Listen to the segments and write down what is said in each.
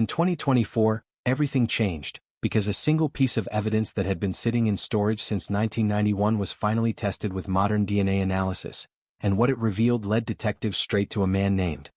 in 2024, everything changed, because a single piece of evidence that had been sitting in storage since 1991 was finally tested with modern DNA analysis, and what it revealed led detectives straight to a man named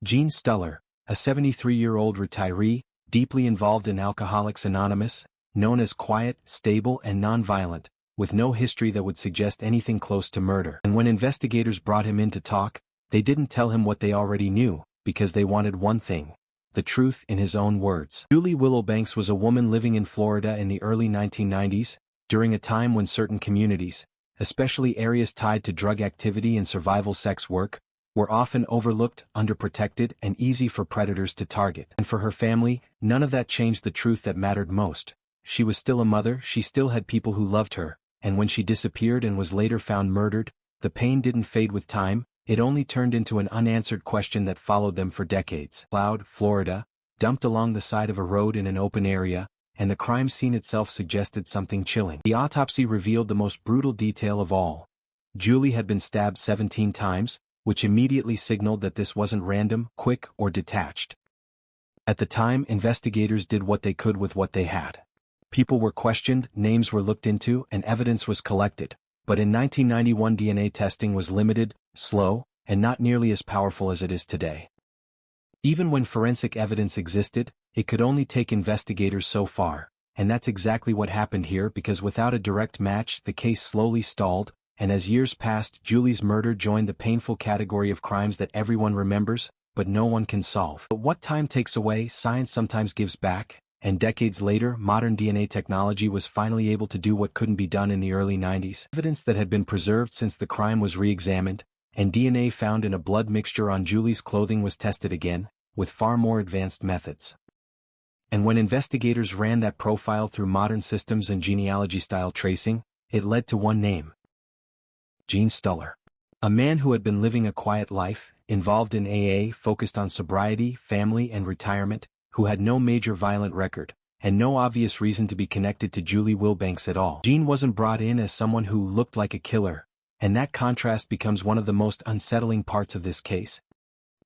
Gene Stuller, a 73-year-old retiree, deeply involved in Alcoholics Anonymous, known as quiet, stable, and nonviolent, with no history that would suggest anything close to murder. And when investigators brought him in to talk, they didn't tell him what they already knew, because they wanted one thing: the truth in his own words. Julie Willowbanks was a woman living in Florida in the early 1990s, during a time when certain communities, especially areas tied to drug activity and survival sex work, were often overlooked, underprotected, and easy for predators to target. And for her family, none of that changed the truth that mattered most. She was still a mother, she still had people who loved her, and when she disappeared and was later found murdered, the pain didn't fade with time, it only turned into an unanswered question that followed them for decades. Cloud, Florida, dumped along the side of a road in an open area, and the crime scene itself suggested something chilling. The autopsy revealed the most brutal detail of all. Julie had been stabbed 17 times, which immediately signaled that this wasn't random, quick, or detached. At the time, investigators did what they could with what they had. People were questioned, names were looked into, and evidence was collected, but in 1991 DNA testing was limited, slow, and not nearly as powerful as it is today. Even when forensic evidence existed, it could only take investigators so far, and that's exactly what happened here, because without a direct match, the case slowly stalled, and as years passed, Julie's murder joined the painful category of crimes that everyone remembers, but no one can solve. But what time takes away, science sometimes gives back, and decades later, modern DNA technology was finally able to do what couldn't be done in the early 90s. Evidence that had been preserved since the crime was re-examined, and DNA found in a blood mixture on Julie's clothing was tested again, with far more advanced methods. And when investigators ran that profile through modern systems and genealogy-style tracing, it led to one name: Gene Stuller. A man who had been living a quiet life, involved in AA, focused on sobriety, family, and retirement, who had no major violent record, and no obvious reason to be connected to Julie Willowbanks at all. Gene wasn't brought in as someone who looked like a killer, and that contrast becomes one of the most unsettling parts of this case.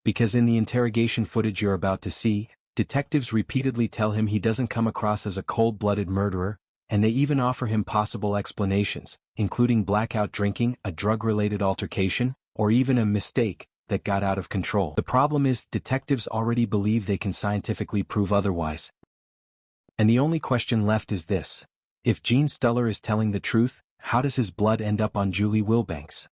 Because in the interrogation footage you're about to see, detectives repeatedly tell him he doesn't come across as a cold-blooded murderer, and they even offer him possible explanations, including blackout drinking, a drug-related altercation, or even a mistake that got out of control. The problem is, detectives already believe they can scientifically prove otherwise. And the only question left is this: if Gene Stuller is telling the truth, how does his blood end up on Julie Willowbanks?